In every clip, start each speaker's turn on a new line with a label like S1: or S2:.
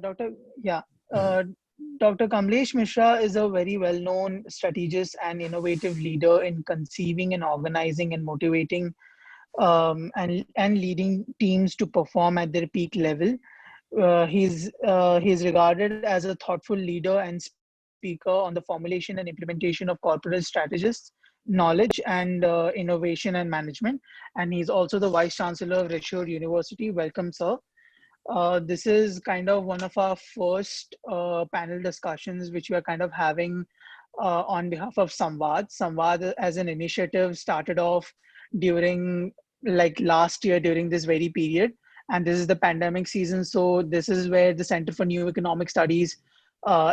S1: Dr. Yeah, uh, Dr. Kamlesh Misra is a very well-known strategist and innovative leader in conceiving and organizing and motivating and leading teams to perform at their peak level. He's regarded as a thoughtful leader and speaker on the formulation and implementation of corporate strategists, knowledge, and innovation and management. And he's also the Vice Chancellor of Rishore University. Welcome, sir. This is kind of one of our first panel discussions, which we are kind of having on behalf of Samvaad. Samvaad, as an initiative, started off during like last year during this very period, and this is the pandemic season. So this is where the Center for New Economic Studies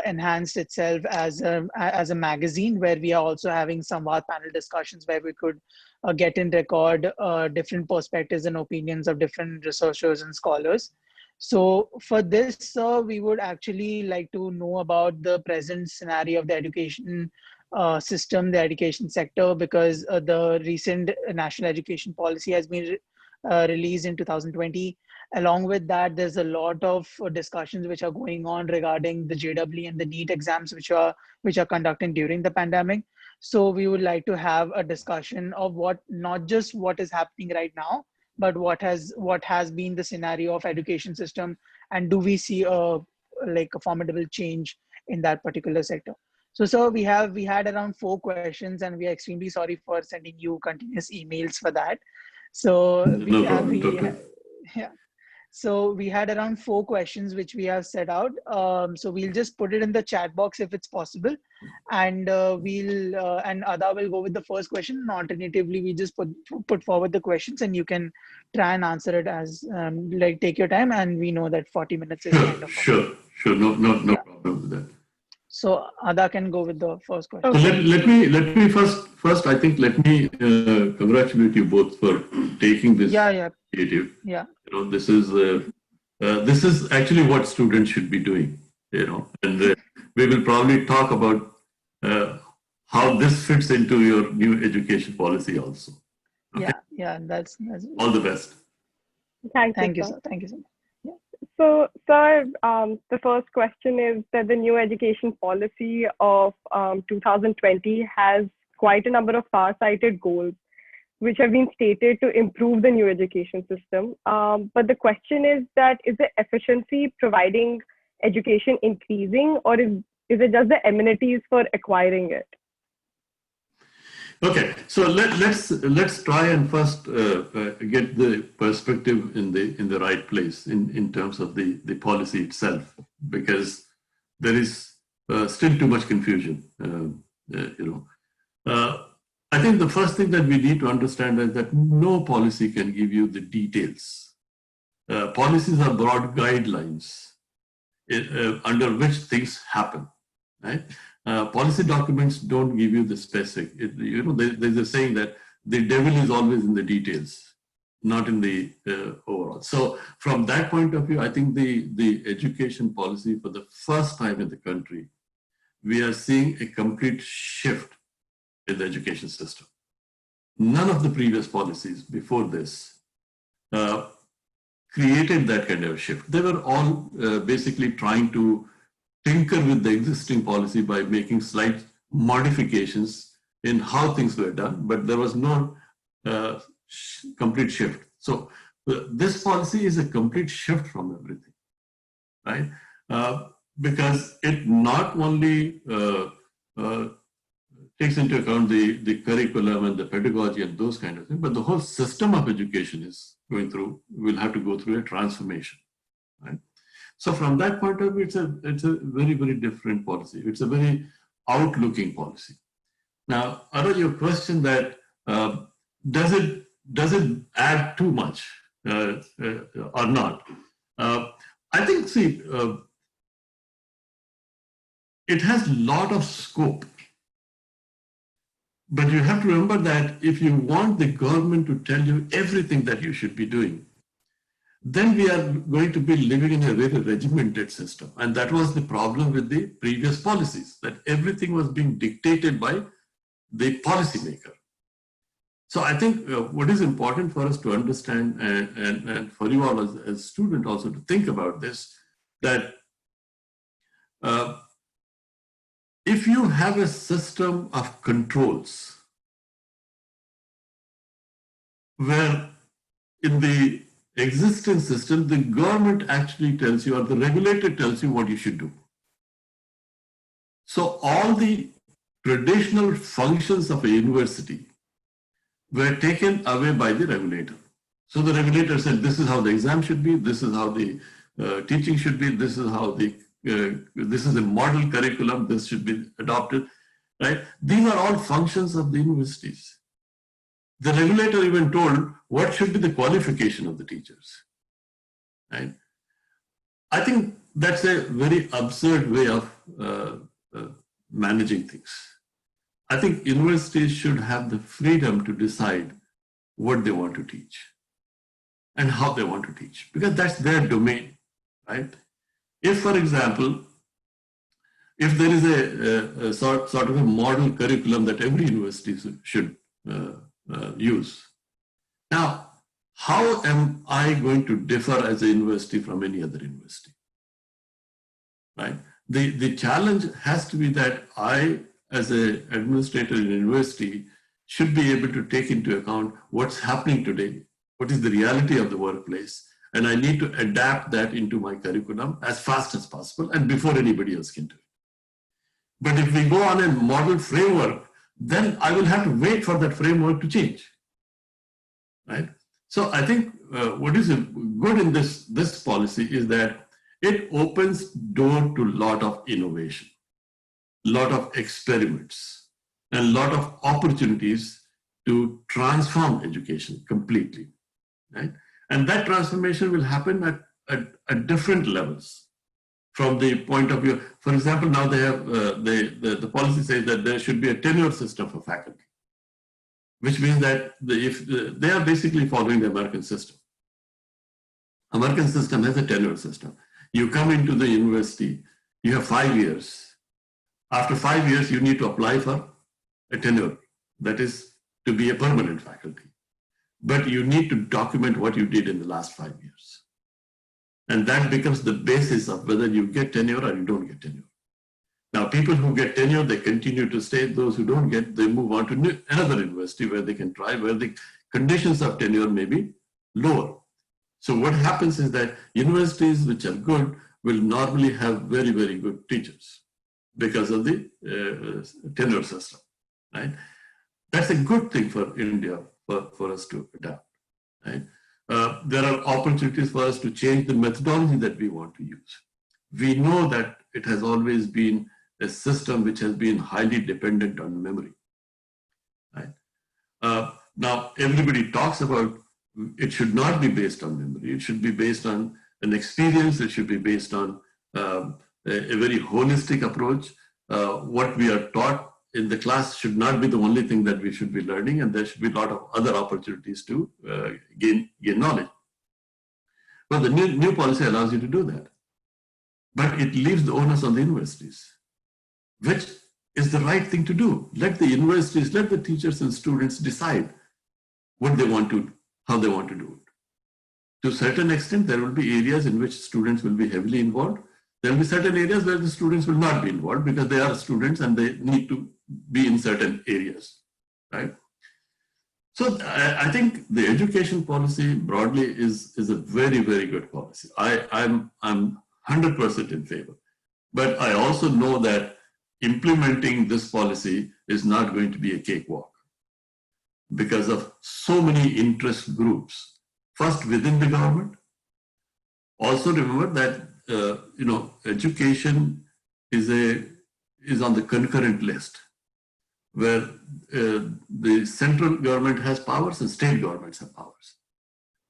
S1: enhanced itself as a magazine, where we are also having Samvaad panel discussions where we could get in record different perspectives and opinions of different researchers and scholars. So for this, we would actually like to know about the present scenario of the education system, the education sector, because the recent national education policy has been released in 2020. Along with that, there's a lot of discussions which are going on regarding the JEE and the NEET exams, which are conducted during the pandemic. So we would like to have a discussion of what, not just what is happening right now, but what has been the scenario of education system, and do we see a formidable change in that particular sector. So sir, we had around 4 questions, and we are extremely sorry for sending you continuous emails for that. So
S2: No problem, doctor.
S1: yeah, so we had around 4 questions which we have set out. So we'll just put it in the chat box if it's possible, and and Ada will go with the first question. And alternatively, we just put forward the questions, and you can try and answer it as like take your time. And we know that 40 minutes is kind of
S2: Sure. No
S1: yeah.
S2: problem with that.
S1: So Ada can go with the first question.
S2: So let me first I think let me congratulate you both for taking this initiative.
S1: Yeah.
S2: This is actually what students should be doing. And we will probably talk about how this fits into your new education policy also.
S1: Okay? Yeah. That's
S2: all the best.
S1: Thank you, sir. Thank you so much.
S3: So, sir, the first question is that the new education policy of 2020 has quite a number of far-sighted goals, which have been stated to improve the new education system. But the question is the efficiency providing education increasing, or is it just the amenities for acquiring it?
S2: Okay, so let's try and first get the perspective in the right place in terms of the policy itself, because there is still too much confusion. I think the first thing that we need to understand is that no policy can give you the details. Policies are broad guidelines under which things happen, right? Policy documents don't give you the specific. There's a saying that the devil is always in the details, not in the overall. So from that point of view, I think the education policy, for the first time in the country, we are seeing a complete shift in the education system. None of the previous policies before this created that kind of shift. They were all basically trying to tinker with the existing policy by making slight modifications in how things were done, but there was no complete shift. So this policy is a complete shift from everything, right? Because it not only takes into account the curriculum and the pedagogy and those kind of things, but the whole system of education will have to go through a transformation, right? So from that point of view, it's a very, very different policy. It's a very outlooking policy. Now, Azaad, your question that does it add too much or not? I think, it has a lot of scope. But you have to remember that if you want the government to tell you everything that you should be doing, then we are going to be living in a very regimented system. And that was the problem with the previous policies, that everything was being dictated by the policymaker. So I think what is important for us to understand, and for you all as students also to think about this, that if you have a system of controls where in the existing system, the government actually tells you or the regulator tells you what you should do. So all the traditional functions of a university were taken away by the regulator. So the regulator said, this is how the exam should be, this is how the teaching should be, this is how the, this is a model curriculum, this should be adopted, right? These are all functions of the universities. The regulator even told what should be the qualification of the teachers, right? I think that's a very absurd way of managing things. I think universities should have the freedom to decide what they want to teach and how they want to teach, because that's their domain, right? If, for example, if there is a sort of a model curriculum that every university should use. Now, how am I going to differ as a university from any other university? Right? The challenge has to be that I, as an administrator in a university, should be able to take into account what's happening today, what is the reality of the workplace, and I need to adapt that into my curriculum as fast as possible and before anybody else can do it. But if we go on a model framework, then I will have to wait for that framework to change, right? So I think what is good in this policy is that it opens door to a lot of innovation, a lot of experiments, and a lot of opportunities to transform education completely, right? And that transformation will happen at different levels. From the point of view, for example, now they have the policy says that there should be a tenure system for faculty, which means that they are basically following the American system. American system has a tenure system. You come into the university, you have 5 years. After 5 years, you need to apply for a tenure, that is to be a permanent faculty. But you need to document what you did in the last 5 years. And that becomes the basis of whether you get tenure or you don't get tenure. Now, people who get tenure, they continue to stay. Those who don't get, they move on to another university where they can try, where the conditions of tenure may be lower. So what happens is that universities which are good will normally have very, very good teachers because of the tenure system, right? That's a good thing for India, for us to adapt, right? There are opportunities for us to change the methodology that we want to use. We know that it has always been a system which has been highly dependent on memory, right? Now, everybody talks about it should not be based on memory. It should be based on an experience. It should be based on a very holistic approach. What we are taught in the class should not be the only thing that we should be learning, and there should be a lot of other opportunities to gain knowledge. Well, the new policy allows you to do that, but it leaves the onus on the universities, which is the right thing to do. Let the universities, let the teachers and students decide what they want to, how they want to do it. To a certain extent, there will be areas in which students will be heavily involved. There will be certain areas where the students will not be involved because they are students and they need to be in certain areas, right? So I think the education policy broadly is a very, very good policy. I'm 100% in favor. But I also know that implementing this policy is not going to be a cakewalk because of so many interest groups. First, within the government. Also remember that education is on the concurrent list, where the central government has powers and state governments have powers.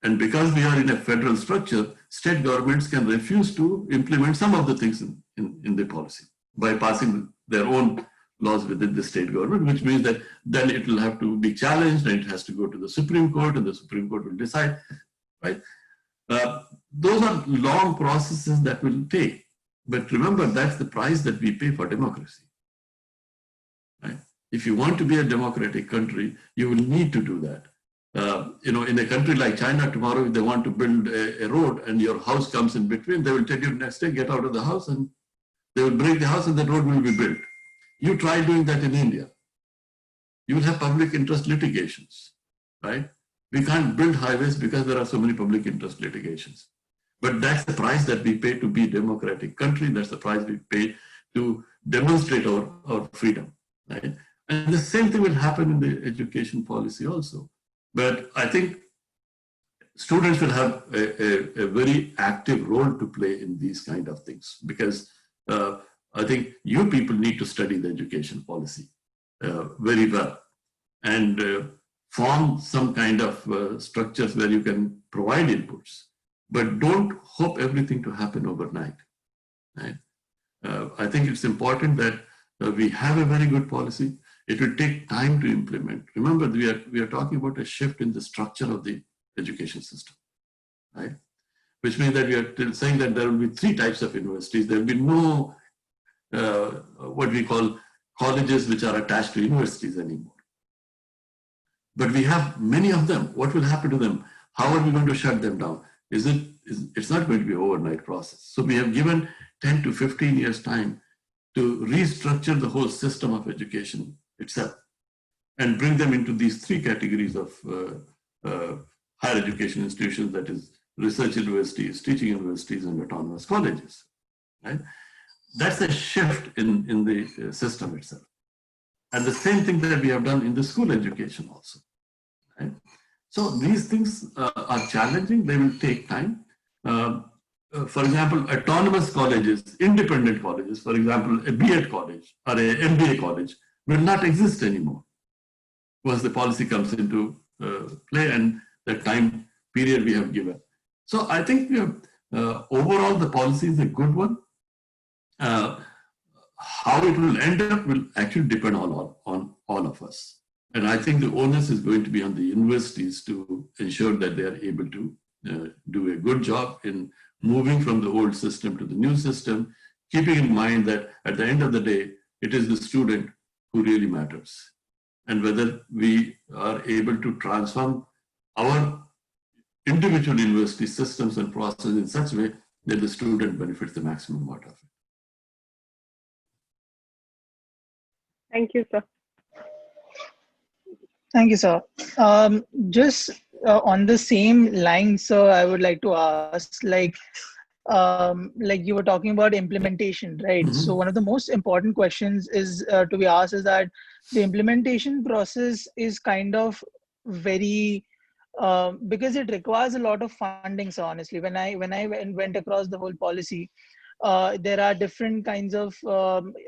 S2: And because we are in a federal structure, state governments can refuse to implement some of the things in the policy by passing their own laws within the state government, which means that then it will have to be challenged and it has to go to the Supreme Court and the Supreme Court will decide, right? Those are long processes that will take. But remember, that's the price that we pay for democracy, right? If you want to be a democratic country, you will need to do that. In a country like China, tomorrow, if they want to build a road and your house comes in between, they will tell you next day, get out of the house, and they will break the house and the road will be built. You try doing that in India. You will have public interest litigations, right? We can't build highways because there are so many public interest litigations. But that's the price that we pay to be a democratic country. That's the price we pay to demonstrate our freedom, right? And the same thing will happen in the education policy also. But I think students will have a very active role to play in these kind of things, because I think you people need to study the education policy very well and form some kind of structures where you can provide inputs, but don't hope everything to happen overnight. Right? I think it's important that we have a very good policy. It will take time to implement. Remember, we are talking about a shift in the structure of the education system, right? Which means that we are saying that there will be 3 types of universities. There will be no what we call colleges which are attached to universities anymore. But we have many of them. What will happen to them? How are we going to shut them down? It's not going to be an overnight process. So we have given 10 to 15 years time to restructure the whole system of education itself and bring them into these 3 categories of higher education institutions, that is research universities, teaching universities, and autonomous colleges, right? That's a shift in the system itself. And the same thing that we have done in the school education also, right? So these things are challenging. They will take time. For example, autonomous colleges, independent colleges, for example, a B.Ed college or a MBA college will not exist anymore once the policy comes into play and the time period we have given. So I think overall the policy is a good one. How it will end up will actually depend on all of us. And I think the onus is going to be on the universities to ensure that they are able to do a good job in moving from the old system to the new system, keeping in mind that at the end of the day, it is the student who really matters. And whether we are able to transform our individual university systems and processes in such a way that the student benefits the maximum out of it.
S3: Thank you, sir.
S1: Thank you, sir. Just on the same line, sir, I would like to ask, like you were talking about implementation, right?
S2: Mm-hmm.
S1: So one of the most important questions is to be asked is that the implementation process is kind of very because it requires a lot of funding. So honestly, when I went across the whole policy, there are different kinds of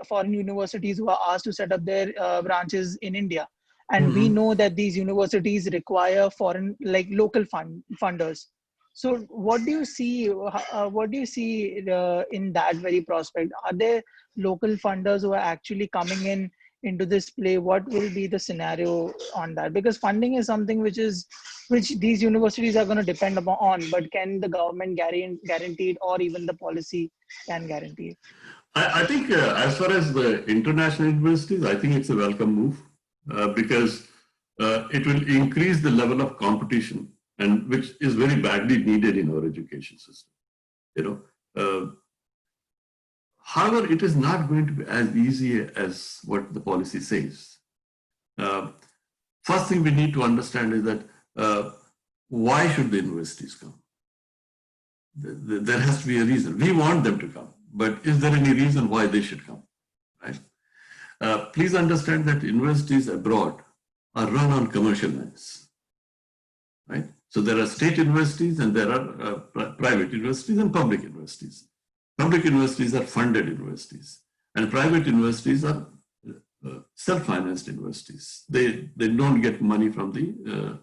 S1: foreign universities who are asked to set up their branches in India. And we know that these universities require foreign, like local funders. So what do you see? What do you see in that very prospect? Are there local funders who are actually coming into this play? What will be the scenario on that? Because funding is something which these universities are going to depend upon. But can the government guarantee it, or even the policy can guarantee it?
S2: I think as far as the international universities, I think it's a welcome move. Because it will increase the level of competition, and which is very badly needed in our education system. However, it is not going to be as easy as what the policy says. First thing we need to understand is that why should the universities come? There has to be a reason. We want them to come, but is there any reason why they should come? Right? Please understand that universities abroad are run on commercial lines, right? So there are state universities and there are private universities and public universities. Public universities are funded universities, and private universities are self-financed universities. They don't get money from the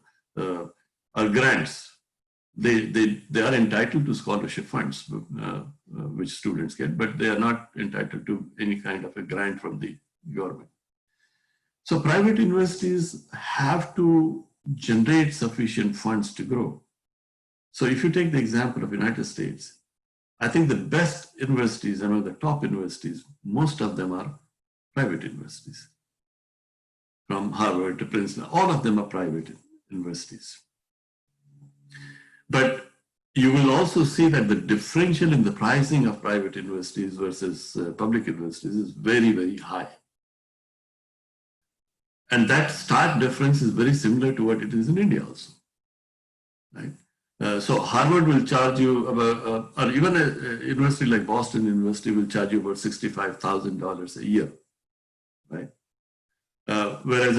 S2: or grants. They are entitled to scholarship funds, which students get, but they are not entitled to any kind of a grant from the government. So private universities have to generate sufficient funds to grow. So if you take the example of United States, I think the best universities, among the top universities, most of them are private universities. From Harvard to Princeton, all of them are private universities. But you will also see that the differential in the pricing of private universities versus public universities is very, very high. And that stark difference is very similar to what it is in India also, right? So Harvard will charge you about, or even a university like Boston University will charge you about $65,000 a year, right? Whereas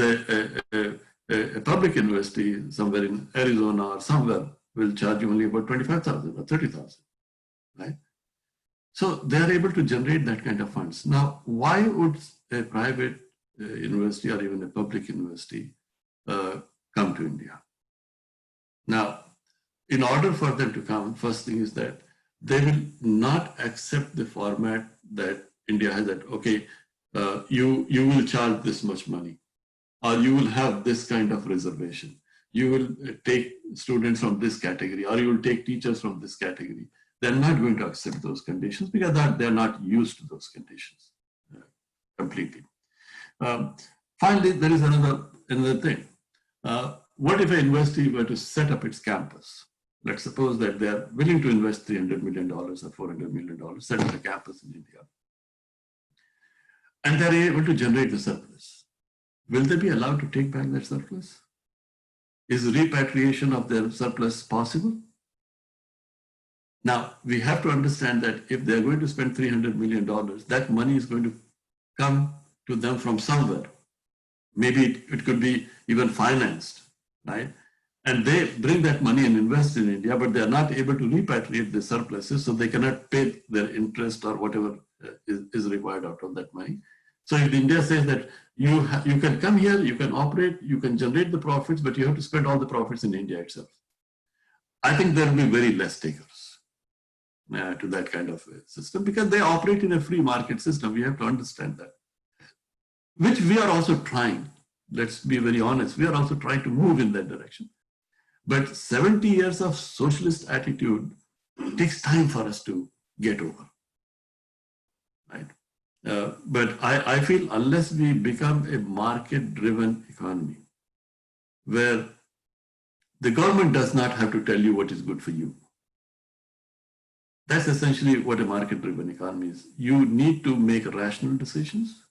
S2: a public university somewhere in Arizona or somewhere will charge you only about 25,000 or 30,000, right? So they are able to generate that kind of funds. Now, why would a private university or even a public university come to India? Now, in order for them to come, first thing is that they will not accept the format that India has, that, okay, you will charge this much money, or you will have this kind of reservation. You will take students from this category, or you will take teachers from this category. They're not going to accept those conditions because they're not used to those conditions completely. Finally, there is another thing. What if a university were to set up its campus? Let's suppose that they are willing to invest $300 million or $400 million, set up a campus in India, and they're able to generate the surplus. Will they be allowed to take back that surplus? Is repatriation of their surplus possible? Now, we have to understand that if they're going to spend $300 million, that money is going to come to them from somewhere. Maybe it could be even financed, right? And they bring that money and invest in India, but they're not able to repatriate the surpluses, so they cannot pay their interest or whatever is required out of that money. So if India says that you can come here, you can operate, you can generate the profits, but you have to spend all the profits in India itself, I think there will be very less takers to that kind of system, because they operate in a free market system. We have to understand that, which we are also trying. Let's be very honest. We are also trying to move in that direction. But 70 years of socialist attitude takes time for us to get over, right? But I feel unless we become a market-driven economy, where the government does not have to tell you what is good for you. That's essentially what a market-driven economy is. You need to make rational decisions.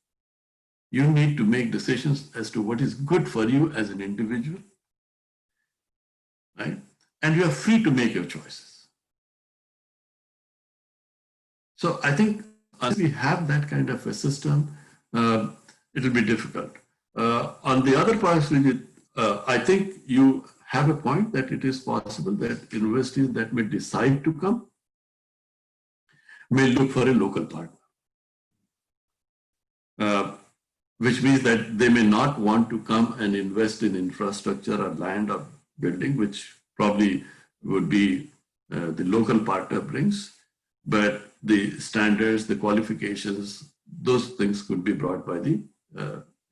S2: You need to make decisions as to what is good for you as an individual, right? And you are free to make your choices. So I think unless we have that kind of a system, it will be difficult. On the other part, I think you have a point that it is possible that universities that may decide to come may look for a local partner, which means that they may not want to come and invest in infrastructure or land or building, which probably would be the local partner brings, but the standards, the qualifications, those things could be brought by the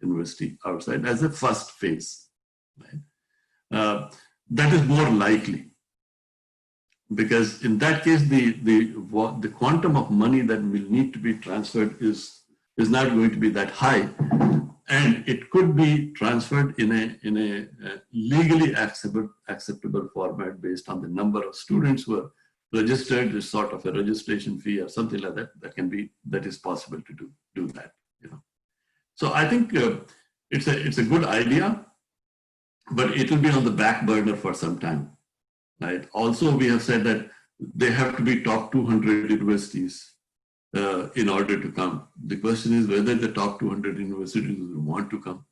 S2: university outside as a first phase. Right? That is more likely, because in that case, the quantum of money that will need to be transferred is not going to be that high, and it could be transferred in a legally acceptable format based on the number of students who are registered. Is sort of a registration fee or something like that. That is possible to do that. You know, so I think it's a good idea, but it will be on the back burner for some time. Right. Also, we have said that they have to be top 200 universities in order to come. The question is whether the top 200 universities want to come.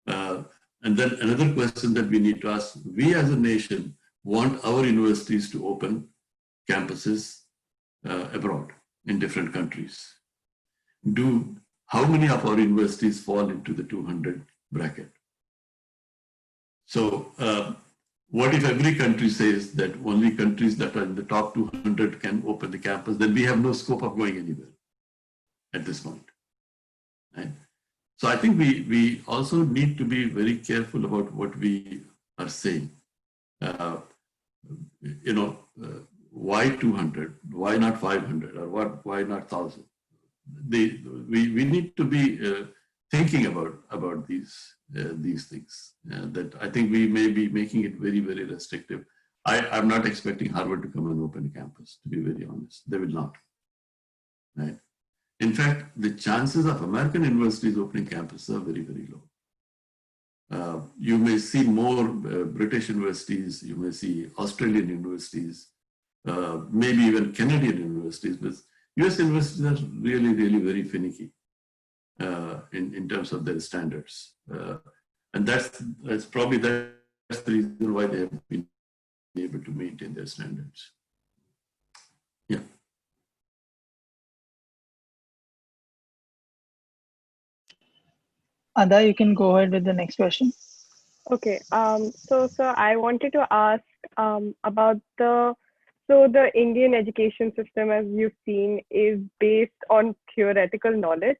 S2: And then another question that we need to ask, we as a nation want our universities to open campuses abroad in different countries. How many of our universities fall into the 200 bracket? So what if every country says that only countries that are in the top 200 can open the campus? Then we have no scope of going anywhere at this point. Right? So I think we also need to be very careful about what we are saying. Why 200? Why not 500? Or why not 1,000? We need to be thinking about these things. That I think we may be making it very, very restrictive. I'm not expecting Harvard to come and open a campus, to be very honest. They will not. Right? In fact, the chances of American universities opening campuses are very, very low. You may see more British universities, you may see Australian universities, maybe even Canadian universities, but US universities are really, really very finicky in terms of their standards. And that's probably that's the reason why they have been able to maintain their standards. Yeah.
S1: Ada, you can go ahead with the next question.
S3: Okay. So I wanted to ask about the Indian education system, as you've seen, is based on theoretical knowledge.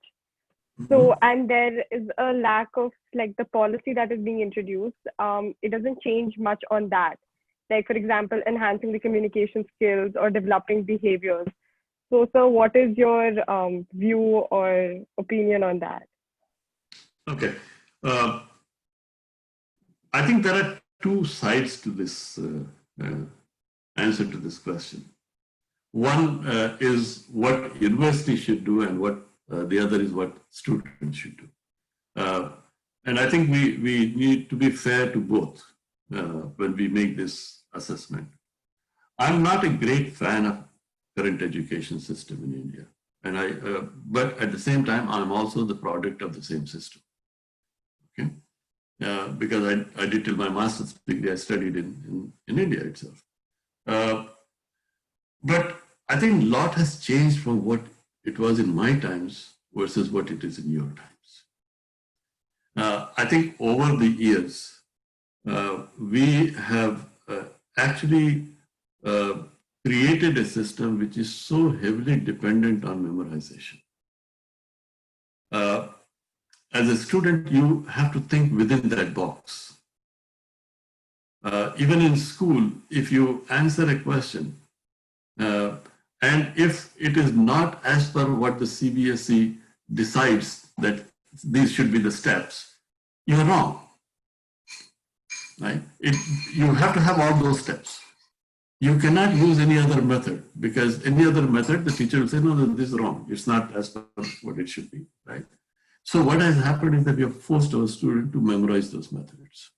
S3: So, and there is a lack of like the policy that is being introduced. It doesn't change much on that. Like, for example, enhancing the communication skills or developing behaviors. So, sir, what is your view or opinion on that?
S2: Okay. I think there are two sides to this answer to this question. One is what universities should do, and what the other is what students should do. And I think we need to be fair to both when we make this assessment. I'm not a great fan of current education system in India, and but at the same time, I'm also the product of the same system. Okay, because I did till my master's degree, I studied in India itself. But I think a lot has changed from what it was in my times versus what it is in your times. I think over the years, we have actually created a system which is so heavily dependent on memorization. As a student, you have to think within that box. Even in school, if you answer a question, and if it is not as per what the CBSE decides that these should be the steps, you're wrong. Right? You have to have all those steps. You cannot use any other method, because any other method, the teacher will say, no, this is wrong. It's not as per what it should be. Right? So what has happened is that we have forced our student to memorize those methods.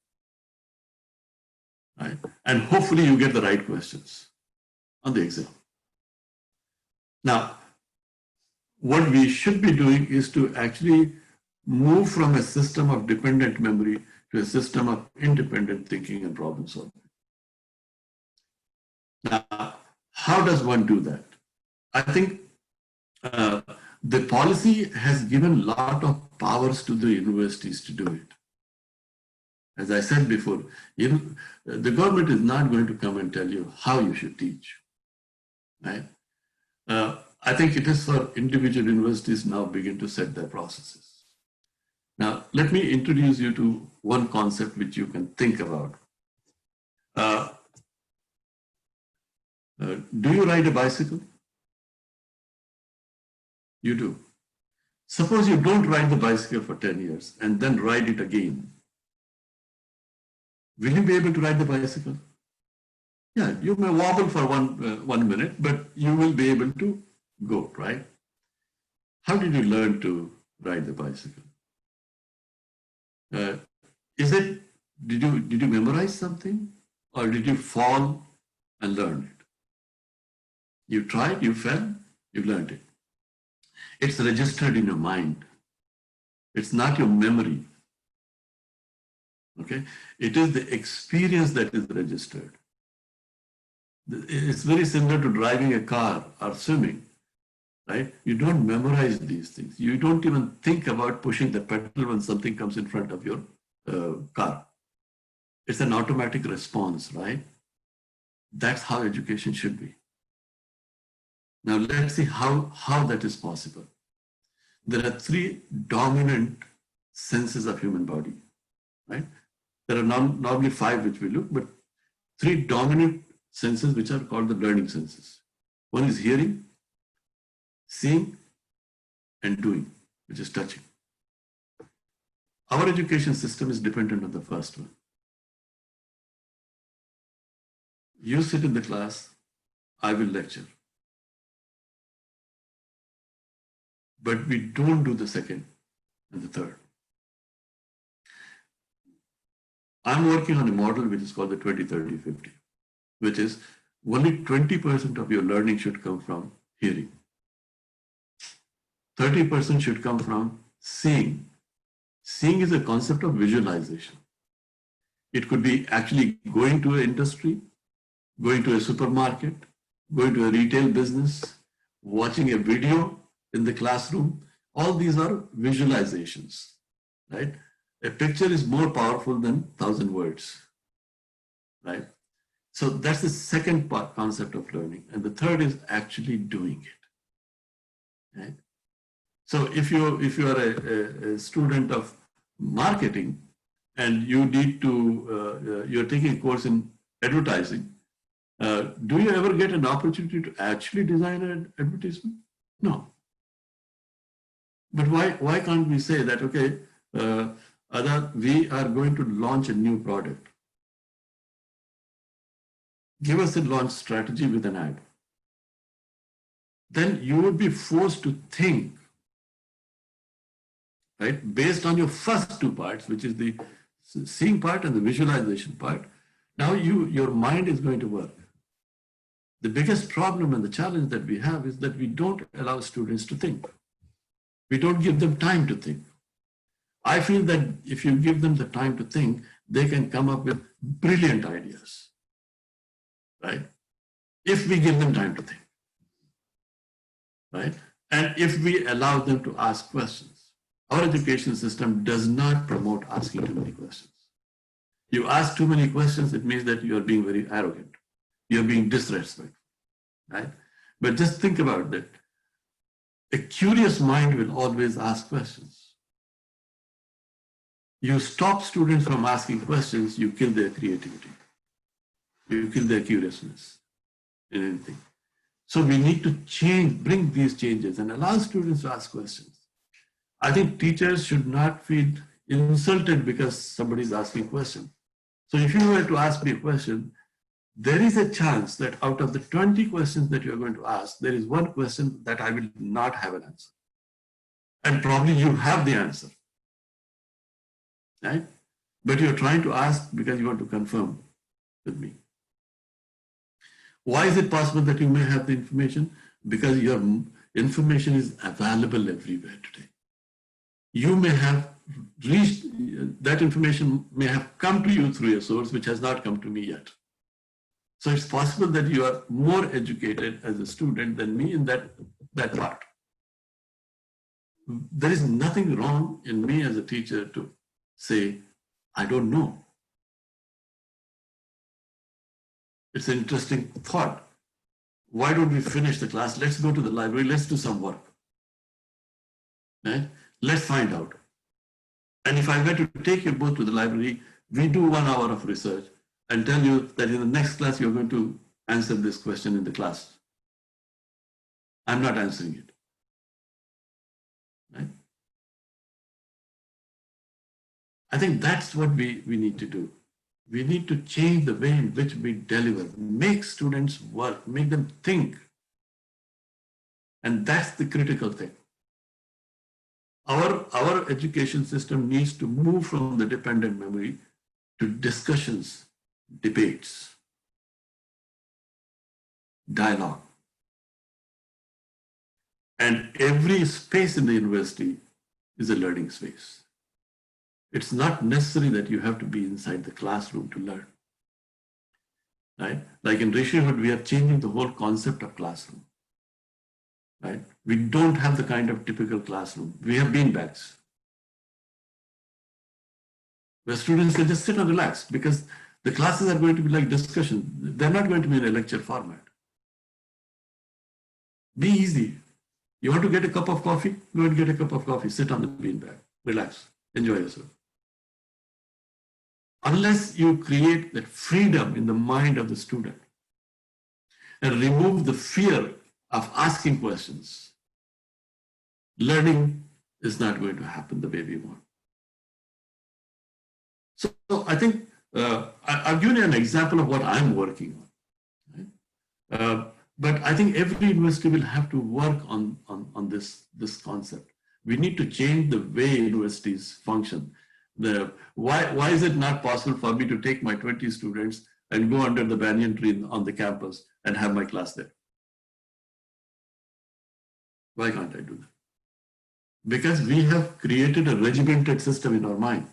S2: Right? And hopefully you get the right questions on the exam. Now, what we should be doing is to actually move from a system of dependent memory to a system of independent thinking and problem solving. Now, how does one do that? I think the policy has given a lot of powers to the universities to do it. As I said before, the government is not going to come and tell you how you should teach. Right? I think it is for individual universities now begin to set their processes. Now, let me introduce you to one concept which you can think about. Do you ride a bicycle? You do. Suppose you don't ride the bicycle for 10 years and then ride it again. Will you be able to ride the bicycle? Yeah, you may wobble for one minute, but you will be able to go, right? How did you learn to ride the bicycle? Did you memorize something, or did you fall and learn it? You tried, you fell, you learned it. It's registered in your mind. It's not your memory. Okay? It is the experience that is registered. It's very similar to driving a car or swimming, right? You don't memorize these things. You don't even think about pushing the pedal when something comes in front of your car. It's an automatic response, right? That's how education should be. Now let's see how that is possible. There are three dominant senses of human body, right? There are normally five which we look, but three dominant senses which are called the learning senses. One is hearing, seeing, and doing, which is touching. Our education system is dependent on the first one. You sit in the class, I will lecture. But we don't do the second and the third. I'm working on a model which is called the 20-30-50, which is only 20% of your learning should come from hearing. 30% should come from seeing. Seeing is a concept of visualization. It could be actually going to an industry, going to a supermarket, going to a retail business, watching a video in the classroom. All these are visualizations, right? A picture is more powerful than 1,000 words, right? So that's the second part, concept of learning. And the third is actually doing it, right? So if you are a student of marketing and you need to, you're taking a course in advertising, do you ever get an opportunity to actually design an advertisement? No. But why can't we say that, okay, Azaad, we are going to launch a new product. Give us a launch strategy with an ad. Then you would be forced to think, right, based on your first two parts, which is the seeing part and the visualization part. Now your mind is going to work. The biggest problem and the challenge that we have is that we don't allow students to think. We don't give them time to think. I feel that if you give them the time to think, they can come up with brilliant ideas, right? If we give them time to think, right? And if we allow them to ask questions. Our education system does not promote asking too many questions. You ask too many questions, it means that you are being very arrogant. You're being disrespectful, right? But just think about that. A curious mind will always ask questions. You stop students from asking questions, you kill their creativity. You kill their curiousness in anything. So we need to bring these changes and allow students to ask questions. I think teachers should not feel insulted because somebody is asking questions. So if you were to ask me a question, there is a chance that out of the 20 questions that you're going to ask, there is one question that I will not have an answer. And probably you have the answer, right? But you're trying to ask because you want to confirm with me. Why is it possible that you may have the information? Because your information is available everywhere today. You may have reached, that information may have come to you through a source which has not come to me yet. So it's possible that you are more educated as a student than me in that part. There is nothing wrong in me as a teacher to say, I don't know. It's an interesting thought. Why don't we finish the class? Let's go to the library. Let's do some work. Right? Let's find out. And if I were to take you both to the library, we do 1 hour of research and tell you that in the next class, you're going to answer this question in the class. I'm not answering it. Right? I think that's what we need to do. We need to change the way in which we deliver, make students work, make them think. And that's the critical thing. Our education system needs to move from the dependent memory to discussions, debates, dialogue. And every space in the university is a learning space. It's not necessary that you have to be inside the classroom to learn. Right? Like in Greenfield, we are changing the whole concept of classroom. Right? We don't have the kind of typical classroom. We have beanbags, where students can just sit and relax because the classes are going to be like discussion. They're not going to be in a lecture format. Be easy. You want to get a cup of coffee? Go and get a cup of coffee. Sit on the beanbag. Relax. Enjoy yourself. Unless you create that freedom in the mind of the student and remove the fear of asking questions, learning is not going to happen the way we want. So I think I've given you an example of what I'm working on. Right? But I think every university will have to work on this concept. We need to change the way universities function. Why is it not possible for me to take my 20 students and go under the banyan tree on the campus and have my class there? Why can't I do that? Because we have created a regimented system in our mind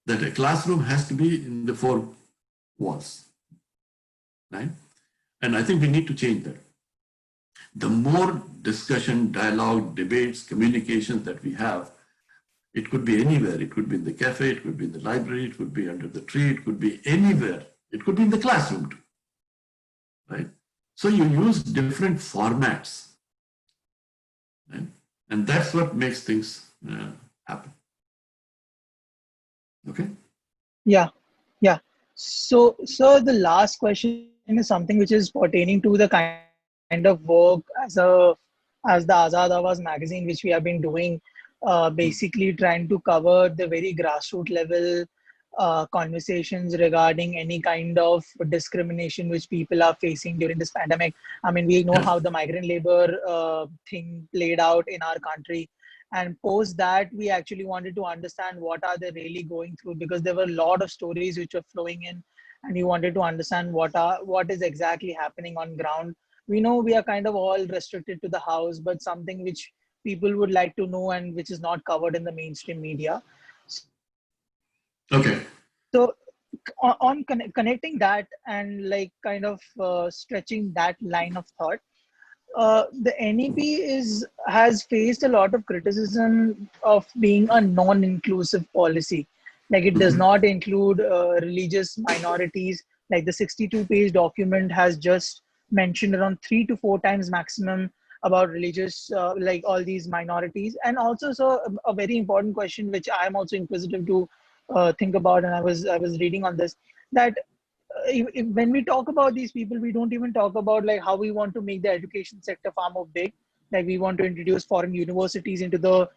S2: that a classroom has to be in the four walls, right? And I think we need to change that. The more discussion, dialogue, debates, communications that we have, it could be anywhere. It could be in the cafe, it could be in the library, it could be under the tree, it could be anywhere. It could be in the classroom too, right? So you use different formats, right? And that's what makes things happen. Okay?
S1: Yeah, yeah. So the last question is something which is pertaining to the kind of work as the Azaad Awaaz magazine, which we have been doing, basically trying to cover the very grassroots level conversations regarding any kind of discrimination which people are facing during this pandemic. I mean, we know
S2: Yeah.
S1: how the migrant labor thing played out in our country. And post that, we actually wanted to understand what are they really going through, because there were a lot of stories which were flowing in, and we wanted to understand what is exactly happening on ground. We know we are kind of all restricted to the house, but something which people would like to know and which is not covered in the mainstream media.
S2: Okay.
S1: So on connecting that and like kind of stretching that line of thought, the NEP has faced a lot of criticism of being a non-inclusive policy. Like it does not include religious minorities. Like the 62-page document has just mentioned around 3 to 4 times maximum about religious, like all these minorities. And also, so a very important question, which I'm also inquisitive to think about, and I was reading on this, that when we talk about these people, we don't even talk about like how we want to make the education sector far more big. Like we want to introduce foreign universities into the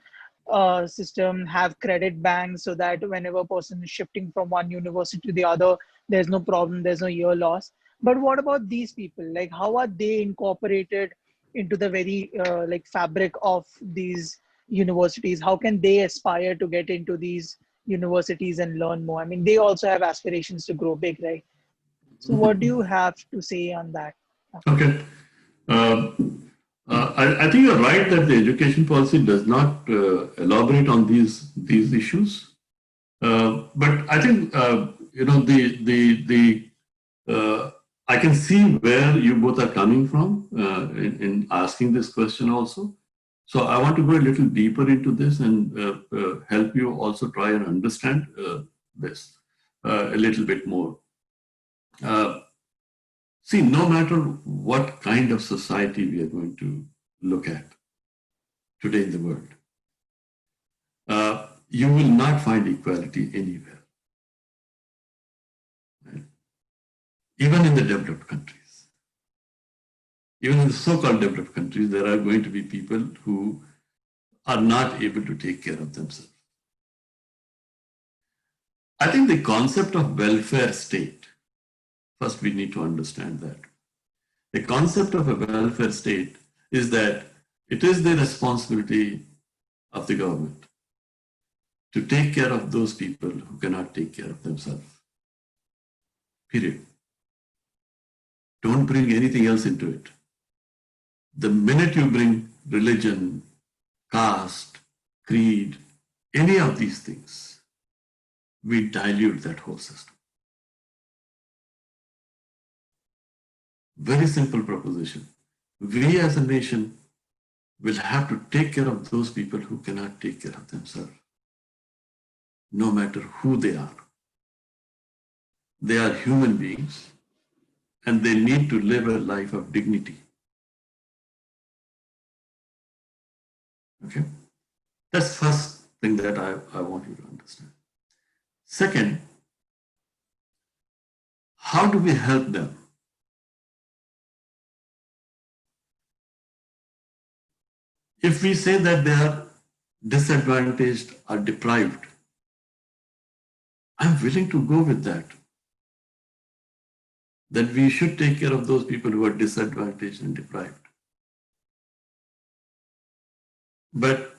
S1: system, have credit banks so that whenever a person is shifting from one university to the other, there's no problem, there's no year loss. But what about these people? Like how are they incorporated into the very like fabric of these universities? How can they aspire to get into these universities and learn more? I mean, they also have aspirations to grow big, right? So what do you have to say on that?
S2: Okay. Uh, I think you're right that the education policy does not elaborate on these issues. But I think I can see where you both are coming from in asking this question also. So I want to go a little deeper into this and help you also try and understand this a little bit more. Uh, See, no matter what kind of society we are going to look at today in the world, you will not find equality anywhere, right? Even in the developed countries. Even in the so-called developed countries, there are going to be people who are not able to take care of themselves. I think the concept of welfare state, first we need to understand that. The concept of a welfare state is that it is the responsibility of the government to take care of those people who cannot take care of themselves. Period. Don't bring anything else into it. The minute you bring religion, caste, creed, any of these things, we dilute that whole system. Very simple proposition. We as a nation will have to take care of those people who cannot take care of themselves, no matter who they are. They are human beings and they need to live a life of dignity. Okay? That's the first thing that I want you to understand. Second, how do we help them? If we say that they are disadvantaged or deprived, I'm willing to go with that. That we should take care of those people who are disadvantaged and deprived. But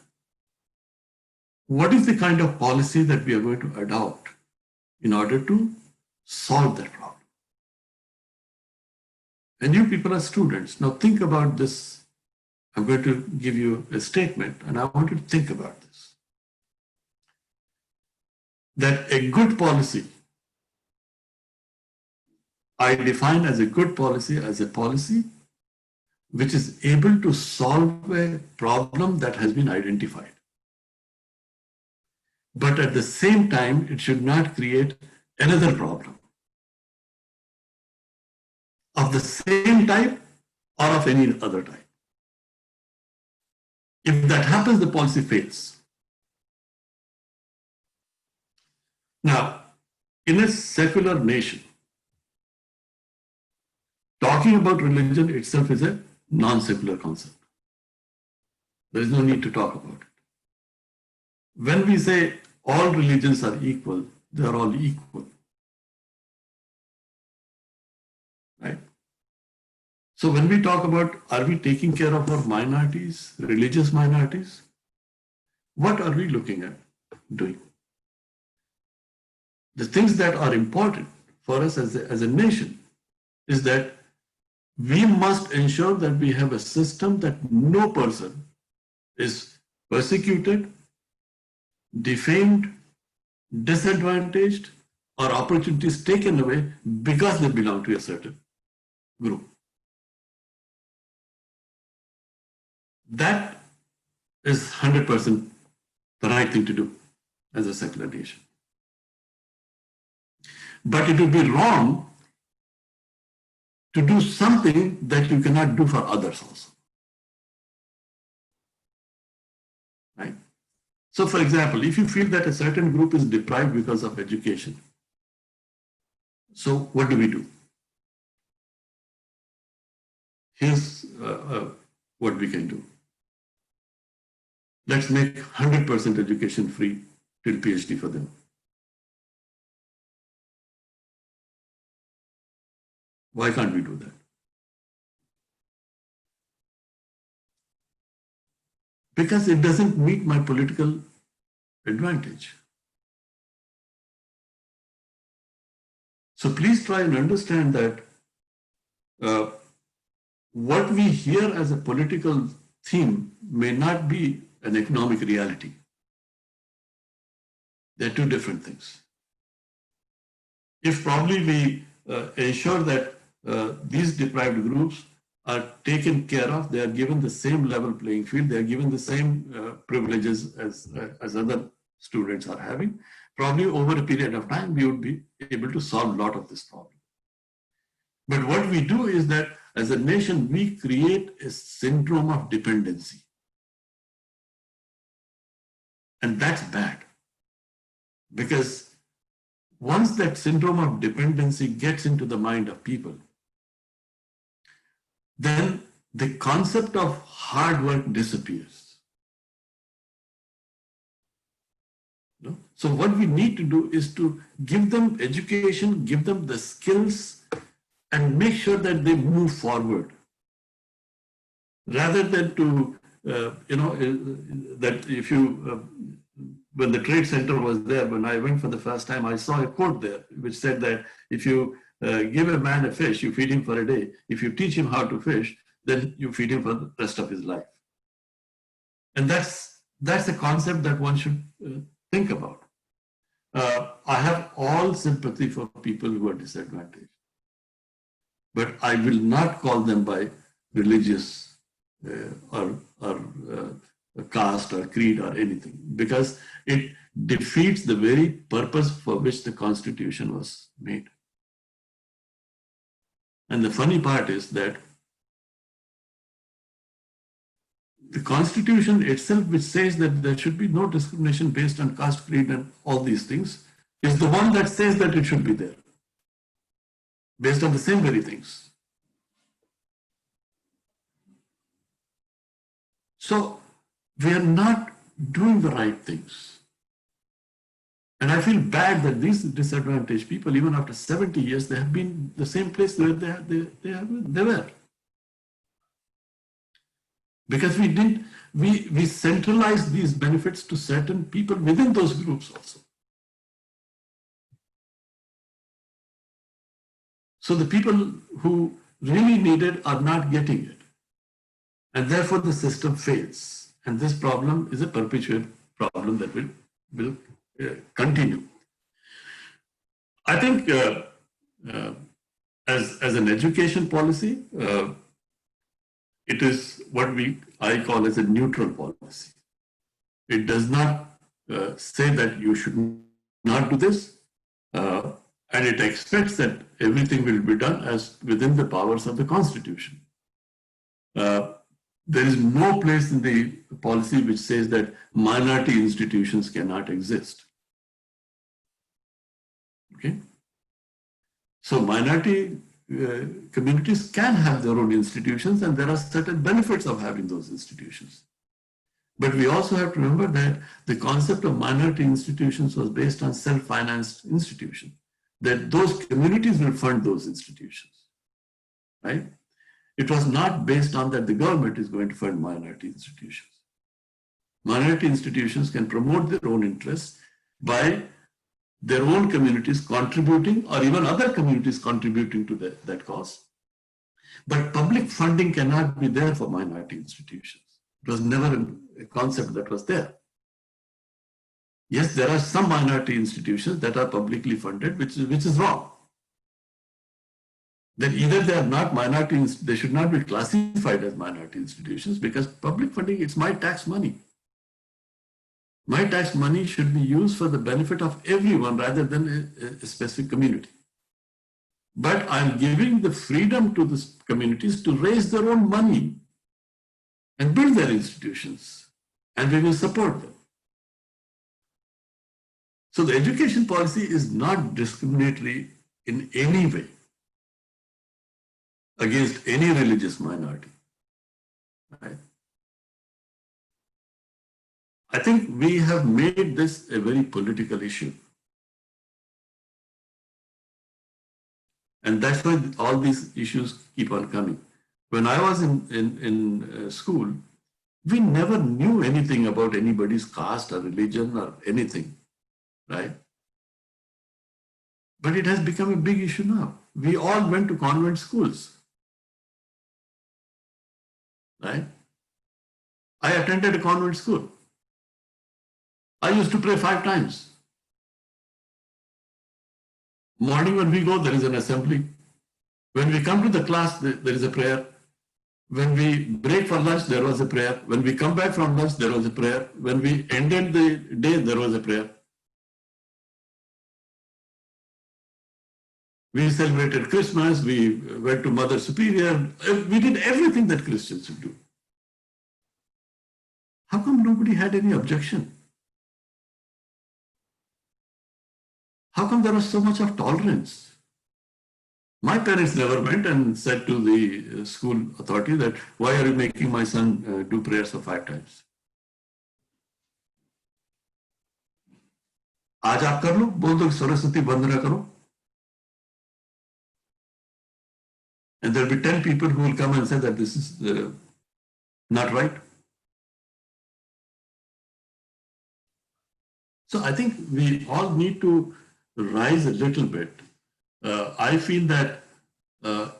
S2: what is the kind of policy that we are going to adopt in order to solve that problem? And you people are students. Now think about this. I'm going to give you a statement, and I want you to think about this. That a good policy, I define as a good policy as a policy which is able to solve a problem that has been identified. But at the same time, it should not create another problem of the same type or of any other type. If that happens, the policy fails. Now, in a secular nation, talking about religion itself is a non-secular concept. There is no need to talk about it. When we say all religions are equal, they are all equal. Right? So when we talk about, are we taking care of our minorities, religious minorities? What are we looking at doing? The things that are important for us as a nation is that we must ensure that we have a system that no person is persecuted, defamed, disadvantaged, or opportunities taken away because they belong to a certain group. That is 100% the right thing to do as a secular nation. But it would be wrong to do something that you cannot do for others also. Right? So, for example, if you feel that a certain group is deprived because of education, so what do? Here's what we can do. Let's make 100% education free till PhD for them. Why can't we do that? Because it doesn't meet my political advantage. So please try and understand that what we hear as a political theme may not be an economic reality. They're two different things. If probably we ensure that these deprived groups are taken care of, they are given the same level playing field, they are given the same privileges as other students are having, probably over a period of time, we would be able to solve a lot of this problem. But what we do is that as a nation, we create a syndrome of dependency. And that's bad. Because once that syndrome of dependency gets into the mind of people, then the concept of hard work disappears. No? So what we need to do is to give them education, give them the skills, and make sure that they move forward. Rather than to, that if you, when the trade center was there, when I went for the first time, I saw a quote there which said that if you give a man a fish, you feed him for a day. If you teach him how to fish, then you feed him for the rest of his life. And that's a concept that one should think about. I have all sympathy for people who are disadvantaged, but I will not call them by religious or caste or creed or anything, because it defeats the very purpose for which the Constitution was made. And the funny part is that the Constitution itself, which says that there should be no discrimination based on caste, creed, and all these things, is the one that says that it should be there, based on the same very things. So we are not doing the right things. And I feel bad that these disadvantaged people, even after 70 years, they have been the same place where they were. Because we centralized these benefits to certain people within those groups also. So the people who really need it are not getting it. And therefore the system fails. And this problem is a perpetual problem that will continue. I think as an education policy, it is what I call as a neutral policy. It does not say that you should not do this, and it expects that everything will be done as within the powers of the Constitution. There is no place in the policy which says that minority institutions cannot exist. Okay? So minority communities can have their own institutions, and there are certain benefits of having those institutions. But we also have to remember that the concept of minority institutions was based on self-financed institutions, that those communities will fund those institutions, right? It was not based on that the government is going to fund minority institutions. Minority institutions can promote their own interests by their own communities contributing, or even other communities contributing to that cause. But public funding cannot be there for minority institutions. It was never a concept that was there. Yes, there are some minority institutions that are publicly funded, which is wrong. Then either they are not minority, they should not be classified as minority institutions, because public funding, it's my tax money. My tax money should be used for the benefit of everyone rather than a specific community. But I'm giving the freedom to the communities to raise their own money and build their institutions, and we will support them. So the education policy is not discriminatory in any way against any religious minority. Right? I think we have made this a very political issue. And that's why all these issues keep on coming. When I was in school, we never knew anything about anybody's caste or religion or anything, right? But it has become a big issue now. We all went to convent schools, right? I attended a convent school. I used to pray 5 times. Morning when we go, there is an assembly. When we come to the class, there is a prayer. When we break for lunch, there was a prayer. When we come back from lunch, there was a prayer. When we ended the day, there was a prayer. We celebrated Christmas. We went to Mother Superior. We did everything that Christians should do. How come nobody had any objection? How come there was so much of tolerance? My parents never went and said to the school authority that, why are you making my son do prayers for 5 times? आज आप कर लो, बोल दो सरस्वती वंदना करो. And there will be 10 people who will come and say that this is not right. So I think we all need to rise a little bit. I feel that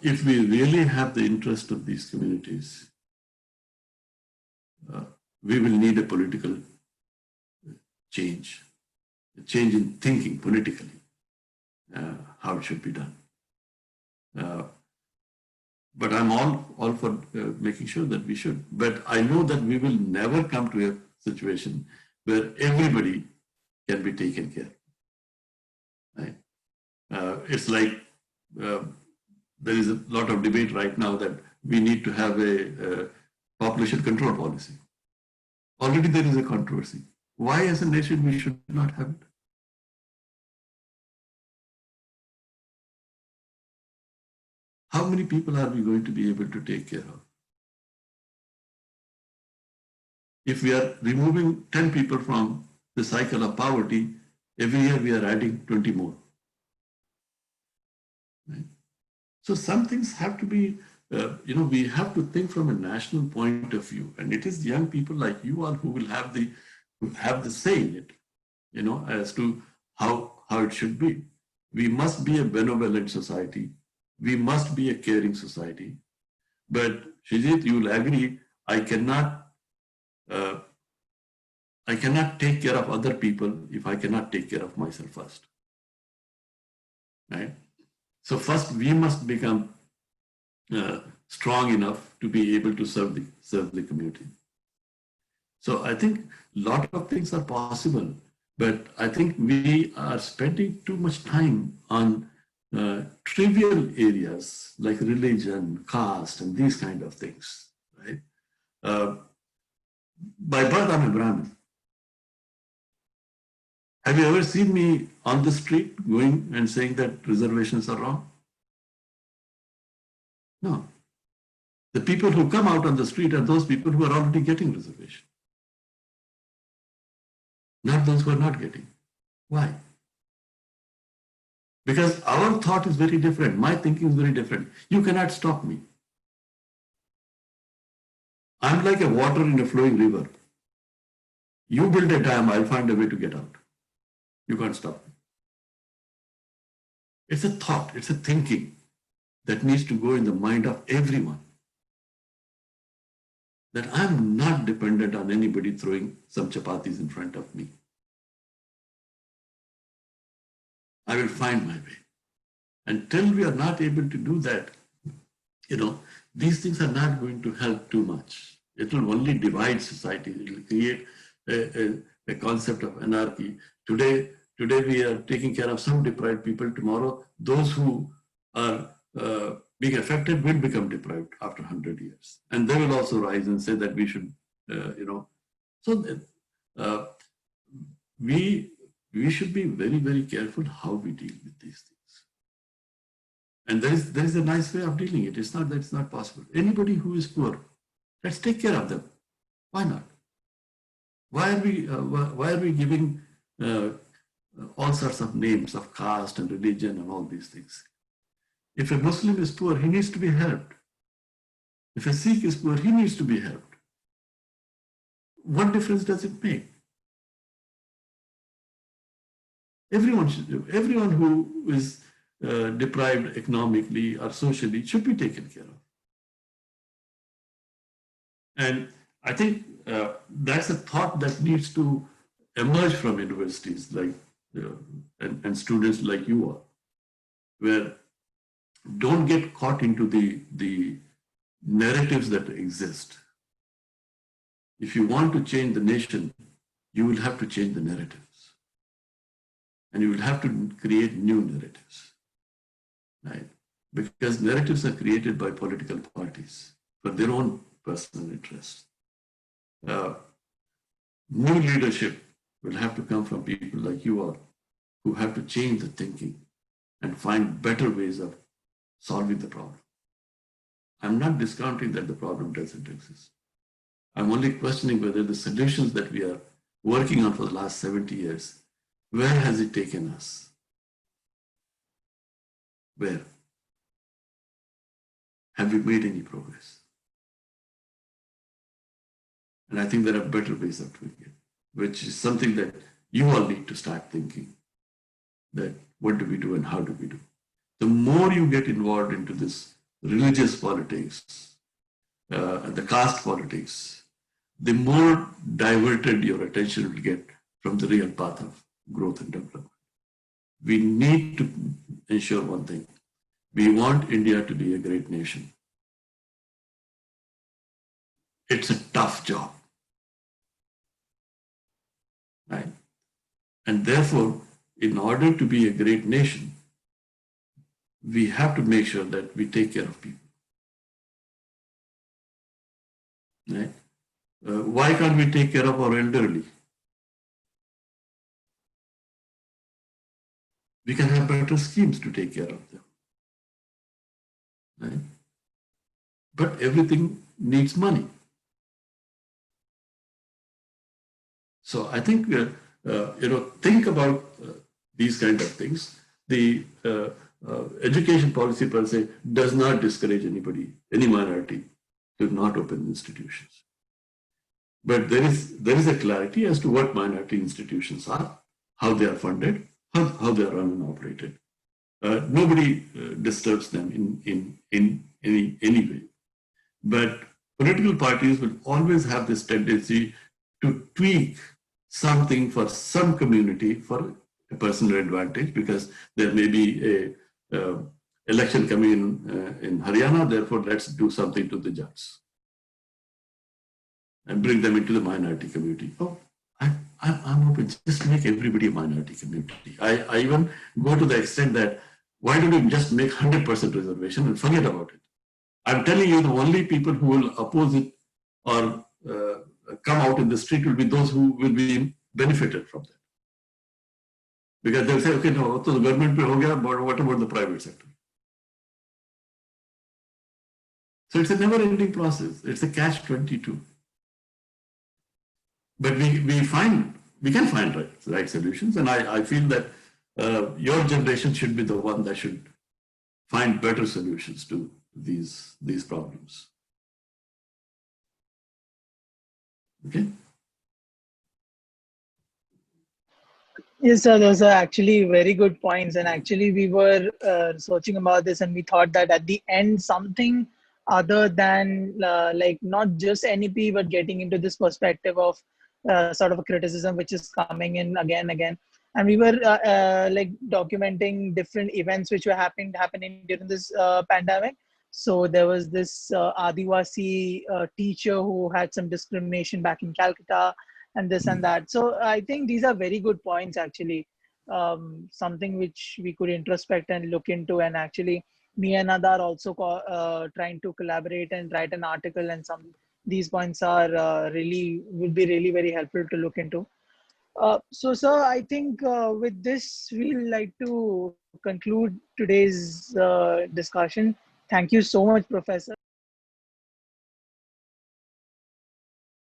S2: if we really have the interest of these communities, we will need a political change, a change in thinking politically, how it should be done. But I'm all for making sure that we should. But I know that we will never come to a situation where everybody can be taken care of. Right? It's like there is a lot of debate right now that we need to have a population control policy. Already there is a controversy. Why as a nation we should not have it? How many people are we going to be able to take care of? If we are removing 10 people from the cycle of poverty, Every year we are adding 20 more. Right? So some things have to be, we have to think from a national point of view, and it is young people like you all who will have the say in it, as to how it should be. We must be a benevolent society. We must be a caring society. But Shijit, you will agree, I cannot take care of other people if I cannot take care of myself first. Right? So first we must become strong enough to be able to serve the community. So I think a lot of things are possible, but I think we are spending too much time on trivial areas like religion, caste, and these kind of things. Right? By birth, I'm a Brahmin. Have you ever seen me on the street going and saying that reservations are wrong? No. The people who come out on the street are those people who are already getting reservation, not those who are not getting. Why? Because our thought is very different. My thinking is very different. You cannot stop me. I'm like a water in a flowing river. You build a dam, I'll find a way to get out. You can't stop me. It's a thought, it's a thinking that needs to go in the mind of everyone. That I'm not dependent on anybody throwing some chapatis in front of me. I will find my way. Until we are not able to do that, these things are not going to help too much. It will only divide society. It will create a concept of anarchy. Today we are taking care of some deprived people. Tomorrow, those who are being affected will become deprived after 100 years. And they will also rise and say that we should, So we should be very, very careful how we deal with these things. And there is a nice way of dealing it. It's not that it's not possible. Anybody who is poor, let's take care of them. Why not? Why are we giving all sorts of names of caste and religion and all these things? If a Muslim is poor, he needs to be helped. If a Sikh is poor, he needs to be helped. What difference does it make? Everyone who is deprived economically or socially should be taken care of. And I think that's a thought that needs to emerge from universities like and students like you are, where don't get caught into the narratives that exist. If you want to change the nation, you will have to change the narratives. And you will have to create new narratives, right? Because narratives are created by political parties for their own personal interests. New leadership will have to come from people like you are, who have to change the thinking and find better ways of solving the problem. I'm not discounting that the problem doesn't exist. I'm only questioning whether the solutions that we are working on for the last 70 years, where has it taken us? Where? Have we made any progress? And I think there are better ways of doing it, which is something that you all need to start thinking, that what do we do and how do we do? The more you get involved into this religious politics and the caste politics, the more diverted your attention will get from the real path of growth and development. We need to ensure one thing. We want India to be a great nation. It's a tough job, right? And therefore, in order to be a great nation, we have to make sure that we take care of people, right? Why can't we take care of our elderly? We can have better schemes to take care of them, right? But everything needs money. So I think think about these kind of things. The education policy per se does not discourage anybody, any minority, to not open institutions. But there is a clarity as to what minority institutions are, how they are funded, how they are run and operated. Nobody disturbs them in any way. But political parties will always have this tendency to tweak something for some community for a personal advantage, because there may be a election coming in Haryana, therefore let's do something to the Jats and bring them into the minority community. Oh, I'm open, just make everybody a minority community. I even go to the extent that why don't you just make 100% reservation and forget about it? I'm telling you, the only people who will oppose it or come out in the street will be those who will be benefited from that. Because they'll say, okay, no, so the government will go, but what about the private sector? So it's a never-ending process. It's a catch-22. But we can find right solutions, and I feel that your generation should be the one that should find better solutions to these problems. Okay.
S1: Yes, sir, those are actually very good points. And actually, we were searching about this, and we thought that at the end, something other than like not just NEP, but getting into this perspective of sort of a criticism which is coming in again and again. And we were like documenting different events which were happening during this pandemic. So there was this Adivasi teacher who had some discrimination back in Calcutta, and this and that. So I think these are very good points, actually. Something which we could introspect and look into. And actually, me and Adar also trying to collaborate and write an article. And some these points are really would be really very helpful to look into. So, sir, I think with this, we'll like to conclude today's discussion. Thank you so much, Professor.